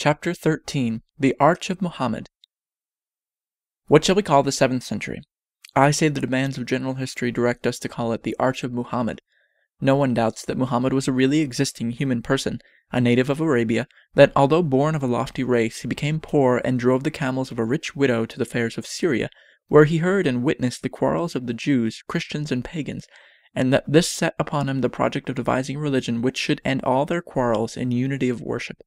Chapter 13. The Arch of Muhammad. What shall we call the 7th century? I say the demands of general history direct us to call it the Arch of Muhammad. No one doubts that Muhammad was a really existing human person, a native of Arabia, that although born of a lofty race, he became poor and drove the camels of a rich widow to the fairs of Syria, where he heard and witnessed the quarrels of the Jews, Christians, and pagans, and that this set upon him the project of devising a religion which should end all their quarrels in unity of worship.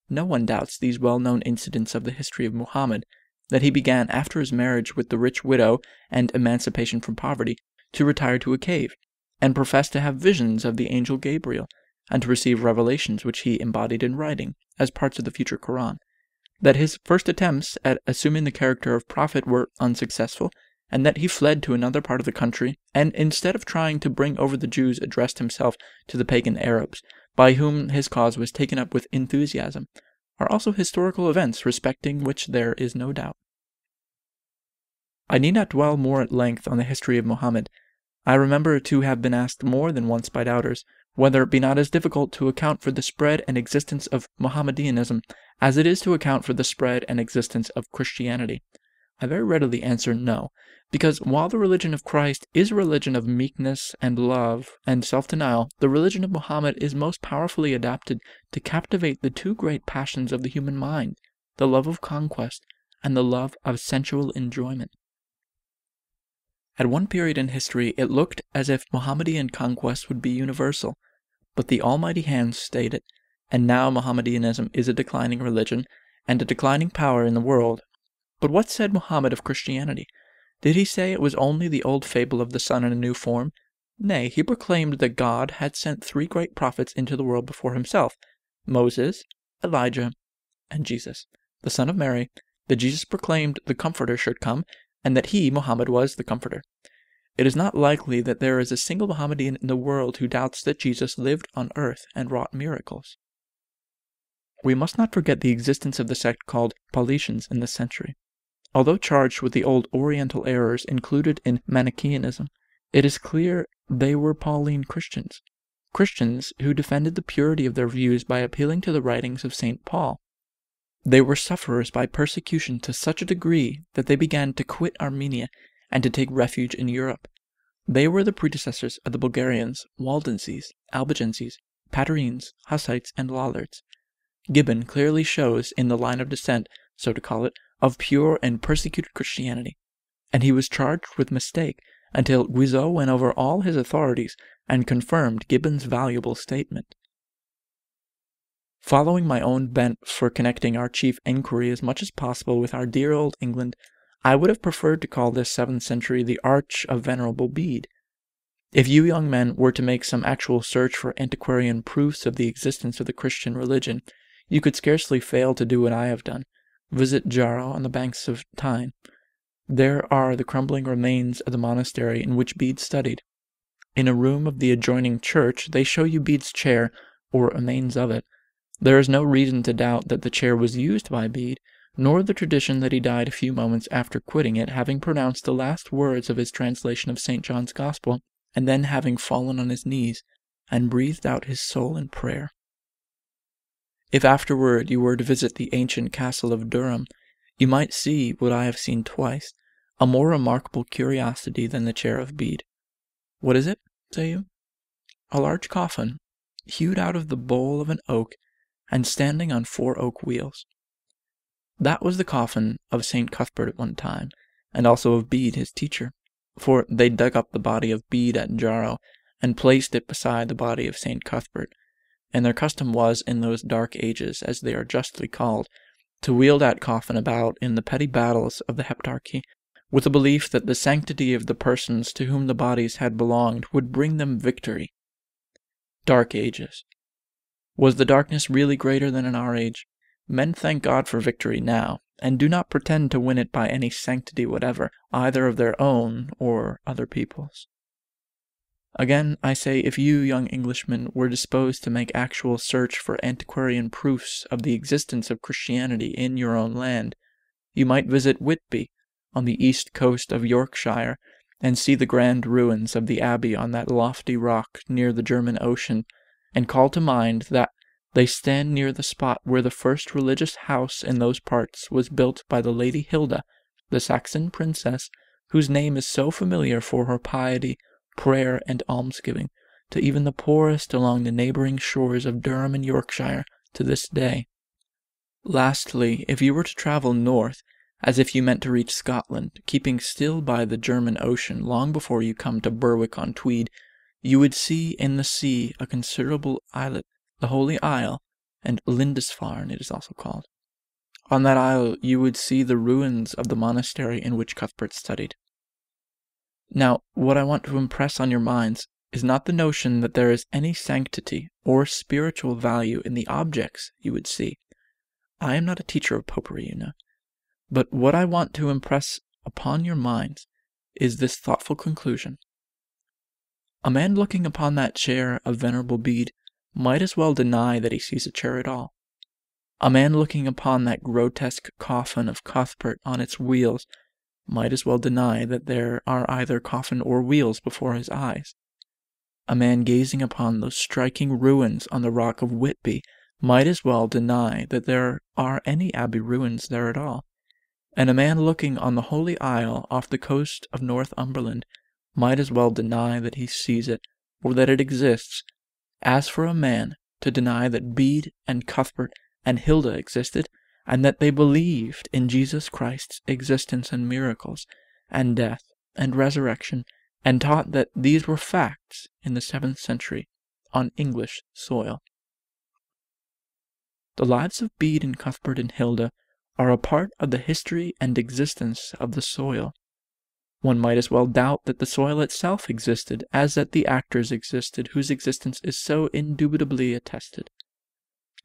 No one doubts these well-known incidents of the history of Muhammad, that he began after his marriage with the rich widow and emancipation from poverty to retire to a cave, and professed to have visions of the angel Gabriel, and to receive revelations which he embodied in writing, as parts of the future Quran, that his first attempts at assuming the character of prophet were unsuccessful, and that he fled to another part of the country, and instead of trying to bring over the Jews addressed himself to the pagan Arabs, by whom his cause was taken up with enthusiasm, are also historical events respecting which there is no doubt. I need not dwell more at length on the history of Muhammad. I remember to have been asked more than once by doubters, whether it be not as difficult to account for the spread and existence of Mohammedanism as it is to account for the spread and existence of Christianity. I very readily answer no, because while the religion of Christ is a religion of meekness and love and self-denial, the religion of Muhammad is most powerfully adapted to captivate the two great passions of the human mind, the love of conquest and the love of sensual enjoyment. At one period in history it looked as if Mohammedan conquest would be universal, but the Almighty hand stayed it, and now Mohammedanism is a declining religion and a declining power in the world. But what said Muhammad of Christianity? Did he say it was only the old fable of the sun in a new form? Nay, he proclaimed that God had sent 3 great prophets into the world before himself, Moses, Elijah, and Jesus, the son of Mary, that Jesus proclaimed the Comforter should come, and that he, Muhammad, was the Comforter. It is not likely that there is a single Mohammedan in the world who doubts that Jesus lived on earth and wrought miracles. We must not forget the existence of the sect called Paulicians in this century. Although charged with the old Oriental errors included in Manichaeanism, it is clear they were Pauline Christians, Christians who defended the purity of their views by appealing to the writings of St. Paul. They were sufferers by persecution to such a degree that they began to quit Armenia and to take refuge in Europe. They were the predecessors of the Bulgarians, Waldenses, Albigenses, Patarines, Hussites, and Lollards. Gibbon clearly shows in the line of descent, so to call it, of pure and persecuted Christianity, and he was charged with mistake until Guizot went over all his authorities and confirmed Gibbon's valuable statement. Following my own bent for connecting our chief inquiry as much as possible with our dear old England, I would have preferred to call this 7th century the Arch of Venerable Bede. If you young men were to make some actual search for antiquarian proofs of the existence of the Christian religion, you could scarcely fail to do what I have done. Visit Jarrow on the banks of Tyne. There are the crumbling remains of the monastery in which Bede studied. In a room of the adjoining church they show you Bede's chair, or remains of it. There is no reason to doubt that the chair was used by Bede, nor the tradition that he died a few moments after quitting it, having pronounced the last words of his translation of St. John's Gospel, and then having fallen on his knees and breathed out his soul in prayer. If afterward you were to visit the ancient castle of Durham, you might see what I have seen twice, a more remarkable curiosity than the chair of Bede. What is it, say you? A large coffin, hewed out of the bole of an oak, and standing on 4 oak wheels. That was the coffin of St. Cuthbert at one time, and also of Bede his teacher, for they dug up the body of Bede at Jarrow, and placed it beside the body of St. Cuthbert, and their custom was, in those dark ages, as they are justly called, to wheel that coffin about in the petty battles of the Heptarchy, with the belief that the sanctity of the persons to whom the bodies had belonged would bring them victory. Dark ages. Was the darkness really greater than in our age? Men thank God for victory now, and do not pretend to win it by any sanctity whatever, either of their own or other people's. Again, I say, if you, young Englishmen, were disposed to make actual search for antiquarian proofs of the existence of Christianity in your own land, you might visit Whitby, on the east coast of Yorkshire, and see the grand ruins of the abbey on that lofty rock near the German Ocean, and call to mind that They stand near the spot where the first religious house in those parts was built by the Lady Hilda, the Saxon princess, whose name is so familiar for her piety, prayer, and almsgiving to even the poorest along the neighboring shores of Durham and Yorkshire to this day. Lastly, if you were to travel north, as if you meant to reach Scotland, keeping still by the German Ocean long before you come to Berwick-on-Tweed, you would see in the sea a considerable islet, the Holy Isle, and Lindisfarne it is also called. On that isle you would see the ruins of the monastery in which Cuthbert studied. Now, what I want to impress on your minds is not the notion that there is any sanctity or spiritual value in the objects you would see. I am not a teacher of popery, you know. But what I want to impress upon your minds is this thoughtful conclusion. A man looking upon that chair of Venerable Bede might as well deny that he sees a chair at all. A man looking upon that grotesque coffin of Cuthbert on its wheels might as well deny that there are either coffin or wheels before his eyes. A man gazing upon those striking ruins on the rock of Whitby might as well deny that there are any abbey ruins there at all. And a man looking on the Holy Isle off the coast of Northumberland might as well deny that he sees it, or that it exists, as for a man to deny that Bede and Cuthbert and Hilda existed, and that they believed in Jesus Christ's existence and miracles, and death, and resurrection, and taught that these were facts in the 7th century on English soil. The lives of Bede and Cuthbert and Hilda are a part of the history and existence of the soil. One might as well doubt that the soil itself existed as that the actors existed whose existence is so indubitably attested.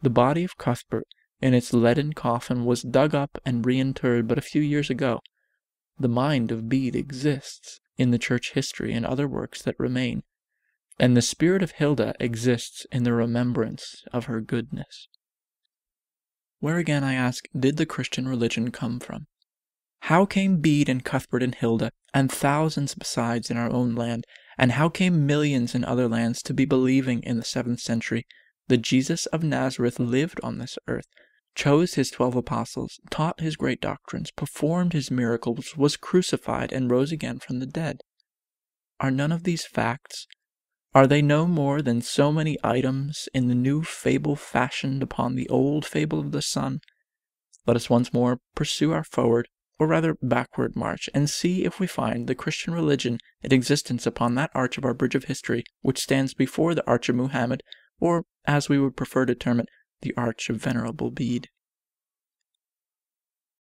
The body of Cuthbert in its leaden coffin was dug up and reinterred but a few years ago. The mind of Bede exists in the church history and other works that remain, and the spirit of Hilda exists in the remembrance of her goodness. Where again, I ask, did the Christian religion come from? How came Bede and Cuthbert and Hilda, and thousands besides in our own land, and how came millions in other lands to be believing in the 7th century that Jesus of Nazareth lived on this earth, chose his 12 apostles, taught his great doctrines, performed his miracles, was crucified, and rose again from the dead? Are none of these facts? Are they no more than so many items in the new fable fashioned upon the old fable of the sun? Let us once more pursue our forward, or rather backward march, and see if we find the Christian religion in existence upon that arch of our bridge of history which stands before the Arch of Muhammad, or, as we would prefer to term it, the Arch of Venerable Bede.